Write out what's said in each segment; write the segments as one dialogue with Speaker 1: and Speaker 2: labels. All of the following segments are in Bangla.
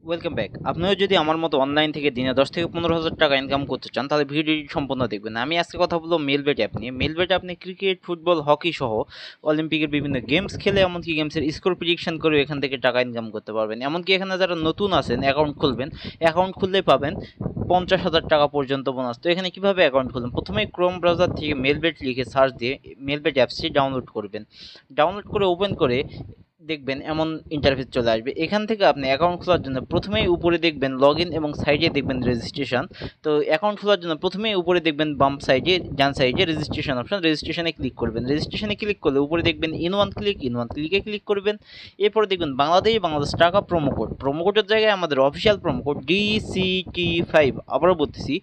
Speaker 1: Welcome back. আপনিও যদি আমার মতো অনলাইন থেকে দিনে 10 থেকে 15,000 টাকা ইনকাম করতে চান তাহলে ভিডিওটি সম্পূর্ণ দেখবেন। আমি আজকে কথা বলবো মেলবেট অ্যাপ নিয়ে। মেলবেট আপনি ক্রিকেট, ফুটবল, হকি সহ অলিম্পিকের বিভিন্ন গেমস খেলে এমনকি গেমসের স্কোর প্রেডিকশন করে এখান থেকে টাকা ইনকাম করতে পারবেন। এমনকি এখানে যারা নতুন আছেন অ্যাকাউন্ট খুলবেন, অ্যাকাউন্ট খুললেই পাবেন 50,000 টাকা পর্যন্ত বোনাস। তো এখানে কিভাবে অ্যাকাউন্ট খুলবেন? প্রথমেই ক্রোম ব্রাউজার থেকে মেলবেট লিখে সার্চ দিয়ে মেলবেট অ্যাপসটি ডাউনলোড করবেন। ডাউনলোড করে ওপেন করে দেখবেন এমন ইন্টারফেস চলে আসবে। এখান থেকে আপনি অ্যাকাউন্ট খোলার জন্য প্রথমেই উপরে দেখবেন লগ ইন এবং সাইডে দেখবেন রেজিস্ট্রেশন। তো অ্যাকাউন্ট খোলার জন্য প্রথমেই উপরে দেখবেন বাম সাইডে, ডান সাইডে রেজিস্ট্রেশন অপশন, রেজিস্ট্রেশনে ক্লিক করবেন। রেজিস্ট্রেশনে ক্লিক করলে উপরে দেখবেন ইন ওয়ান ক্লিকে ক্লিক করবেন। এরপরে দেখবেন বাংলাদেশ টাকা প্রোমো কোডের জায়গায় আমাদের অফিসিয়াল প্রোমো কোড DCT5, আবারও বলতেছি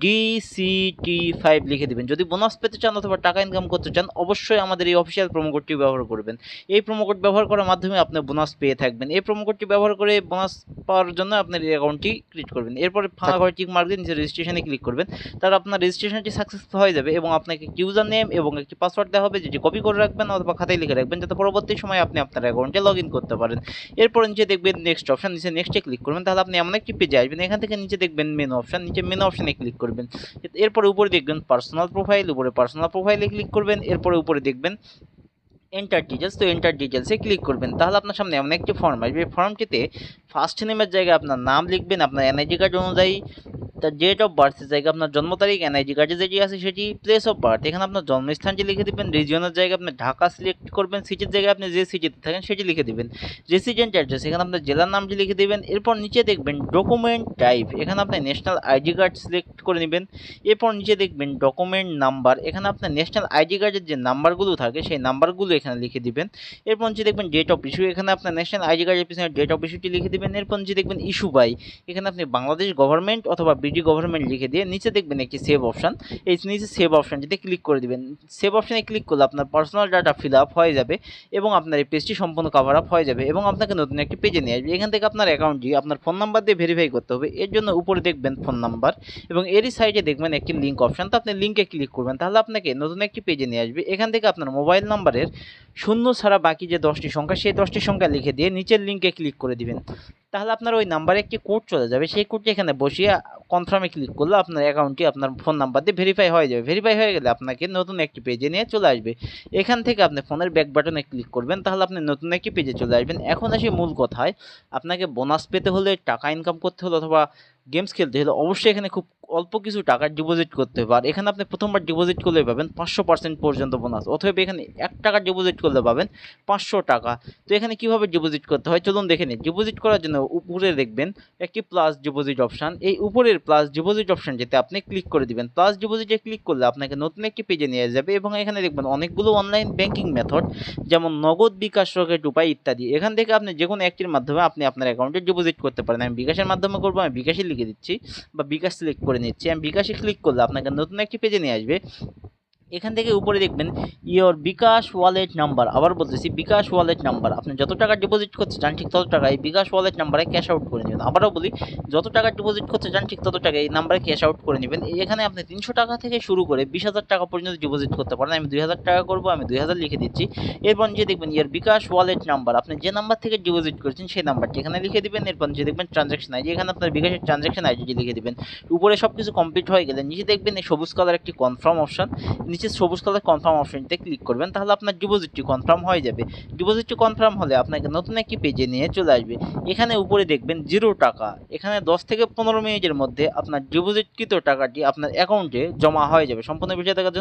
Speaker 1: DCT5 লিখে দেবেন। যদি বোনাস পেতে চান অথবা টাকা ইনকাম করতে চান অবশ্যই আমাদের এই অফিসিয়াল প্রোমো কোডটি ব্যবহার করবেন। এই প্রোমো কোড ব্যবহার করার মাধ্যমে আপনি বোনাস পেয়ে থাকবেন। এই প্রোমো কোডটি ব্যবহার করে বোনাস পাওয়ার জন্য আপনার এই অ্যাকাউন্টটি ক্রিয়েট করবেন। এরপরে ফাঁকা ঘরে টিক মার্ক দিয়ে নিচে রেজিস্ট্রেশনে ক্লিক করবেন। তাহলে আপনার রেজিস্ট্রেশনটি সাকসেসফুল হয়ে যাবে এবং আপনাকে ইউজার নেম এবং একটি পাসওয়ার্ড দেওয়া হবে, যেটি কপি করে রাখবেন অথবা খাতায় লিখে রাখবেন যাতে পরবর্তী সময় আপনি আপনার অ্যাকাউন্টে লগ ইন করতে পারেন। এরপর নিচে দেখবেন নেক্সট অপশন, নিচে নেক্সটে ক্লিক করবেন। তাহলে আপনি এমন একটি পেজে আসবেন, এখান থেকে নিচে দেখবেন মেনু অপশন, নিচে মেনু অপশনে ক্লিক করবেন। এরপরে উপরে দেখবেন পার্সোনাল প্রোফাইল, উপরে পার্সোনাল প্রোফাইলে ক্লিক করবেন। এরপরে উপরে দেখবেন এন্টার ডিটেলস, তো এন্টার ডিটেলসে ক্লিক করবেন। তাহলে আপনার সামনে এমন একটি ফর্ম আসবে। এই ফর্মটিতে ফার্স্ট নেমের জায়গায় আপনার নাম লিখবেন, আপনার এনআইডি কার্ড অনুযায়ী তার ডেট অফ বার্থের জায়গায় আপনার জন্ম তারিখ, এনআইডি কার্ডে যেটি আছে সেটি, প্লেস অফ বার্থ এখানে আপনার জন্মস্থানটি লিখে দেবেন, রিজিয়নের জায়গায় আপনি ঢাকা সিলেক্ট করবেন, সিটির জায়গায় আপনি যে সিটিতে থাকেন সেটি লিখে দেবেন, রেসিডেন্ট অ্যাড্রেস এখানে আপনার জেলার নামটি লিখে দেবেন। এরপর নিচে দেখবেন ডকুমেন্ট টাইপ, এখানে আপনি ন্যাশনাল আইডি কার্ড সিলেক্ট করে নেবেন। এরপর নিচে দেখবেন ডকুমেন্ট নাম্বার, এখানে আপনার ন্যাশনাল আইডি কার্ডের যে নাম্বারগুলো থাকে সেই নাম্বারগুলো এখানে লিখে দিবেন। এরপর নিচে দেখবেন ডেট অফ ইস্যু, এখানে আপনার ন্যাশনাল আইডি কার্ডের পিছনে ডেট অফ ইস্যুটি লিখে দিবেন। এরপর নিচে দেখবেন ইস্যু বাই, এখানে আপনি বাংলাদেশ গভর্নমেন্ট অথবা বিডি গভর্নমেন্ট লিখে দিয়ে নিচে দেখবেন একটি সেভ অপশন, এই নিচে সেভ অপশনটিতে ক্লিক করে দিবেন। সেভ অপশনে ক্লিক করলে আপনার পার্সোনাল ডাটা ফিল আপ হয়ে যাবে এবং আপনার এই পেজটি সম্পূর্ণ কভার আপ হয়ে যাবে এবং আপনাকে নতুন একটি পেজে নিয়ে আসবে। এখান থেকে আপনার অ্যাকাউন্টটি আপনার ফোন নাম্বার দিয়ে ভেরিফাই করতে হবে। এর জন্য উপরে দেখবেন ফোন নাম্বার এবং এরই সাইডে দেখবেন একটি লিঙ্ক অপশন, তো আপনি লিঙ্কে ক্লিক করবেন। তাহলে আপনাকে নতুন একটি পেজে নিয়ে আসবে। এখান থেকে আপনার মোবাইল নাম্বারের শূন্য ছাড়া বাকি যে 10টি সংখ্যা সেই 10টি সংখ্যা লিখে দিয়ে নিচের লিঙ্কে ক্লিক করে দিবেন। তাহলে আপনার ওই নাম্বারে একটি কোড চলে যাবে, সেই কোডটি এখানে বসিয়ে কনফার্মে ক্লিক করলে আপনার অ্যাকাউন্টটি আপনার ফোন নাম্বার দিয়ে ভেরিফাই হয়ে যাবে। ভেরিফাই হয়ে গেলে আপনাকে নতুন একটি পেজে নিয়ে চলে আসবে। এখান থেকে আপনি ফোনের ব্যাক বাটনে ক্লিক করবেন, তাহলে আপনি নতুন একটি পেজে চলে আসবেন। এখন আসি মূল কথায়, আপনাকে বোনাস পেতে হলে, টাকা ইনকাম করতে হলে অথবা গেমস খেলতে হলে অবশ্যই এখানে খুব অল্প কিছু টাকা ডিপোজিট করতে হবে। আর এখানে আপনি প্রথমবার ডিপোজিট করলে পাবেন 500% পর্যন্ত বোনাস, অথবা এখানে 1 টাকা ডিপোজিট করলে পাবেন 500 টাকা। তো এখানে কিভাবে ডিপোজিট করতে হয় চলুন দেখে নিই। ডিপোজিট করার জন্য উপরে দেখবেন একটি প্লাস ডিপোজিট অপশন, এই উপরের প্লাস ডিপোজিট অপশন যেতে আপনি ক্লিক করে দিবেন। প্লাস ডিপোজিটে ক্লিক করলে আপনাকে নতুন একটি পেজে নিয়ে যাবে এবং এখানে দেখবেন অনেকগুলো অনলাইন ব্যাংকিং মেথড, যেমন নগদ, বিকাশ, রকেট উপায় ইত্যাদি। এখান থেকে আপনি যে কোনো একটির মাধ্যমে আপনি আপনার অ্যাকাউন্টে ডিপোজিট করতে পারেন। আমি বিকাশের মাধ্যমে করবো, আমি বিকাশে লিখে দিচ্ছি বা বিকাশ সিলেক্ট করে নিচ্ছি। আমি বিকাশে ক্লিক করলে আপনাকে নতুন একটি পেজে নিয়ে আসবে। এখান থেকে উপরে দেখবেন ইওর বিকাশ ওয়ালেট নাম্বার, আবার বলতেছি বিকাশ ওয়ালেট নাম্বার, আপনি যত টাকা ডিপোজিট করতে চান ঠিক তত টাকা এই বিকাশ ওয়ালেট নাম্বারে ক্যাশ আউট করে নেবেন। আবারও বলি, যত টাকা ডিপোজিট করতে চান ঠিক তত টাকা এই নাম্বারে ক্যাশ আউট করে নেবেন। এখানে আপনি 300 টাকা থেকে শুরু করে 20,000 টাকা পর্যন্ত ডিপোজিট করতে পারেন। আমি 2,000 টাকা করবো, আমি 2,000 লিখে দিচ্ছি। এরপর যে দেখবেন ইওর বিকাশ ওয়ালেট নাম্বার, আপনি যে নাম্বার থেকে ডিপোজিট করেছেন সেই নাম্বারটি এখানে লিখে দিবেন। এরপর যে দেখবেন ট্রানজ্যাকশন আইডি, এখানে আপনার বিকাশের ট্রানজ্যাকশন আইডিটি লিখে দিবেন। উপরে সব কিছু কমপ্লিট হয়ে গেলে নিচে দেখবেন এই সবুজ কালার একটি কনফার্ম অপশন, নিচে সবুজ কালার কনফার্ম অপশনটিতে ক্লিক করবেন। তাহলে আপনার ডিপোজিটটি কনফার্ম হয়ে যাবে। ডিপোজিটটি কনফার্ম হলে আপনাকে নতুন একটি পেজে নিয়ে চলে আসবে। এখানে উপরে দেখবেন 0 টাকা, এখানে 10 থেকে 15 মিনিটের মধ্যে আপনার ডিপোজিটকৃত টাকাটি আপনার অ্যাকাউন্টে জমা হয়ে যাবে। সম্পূর্ণ বিষয় দেখার জন্য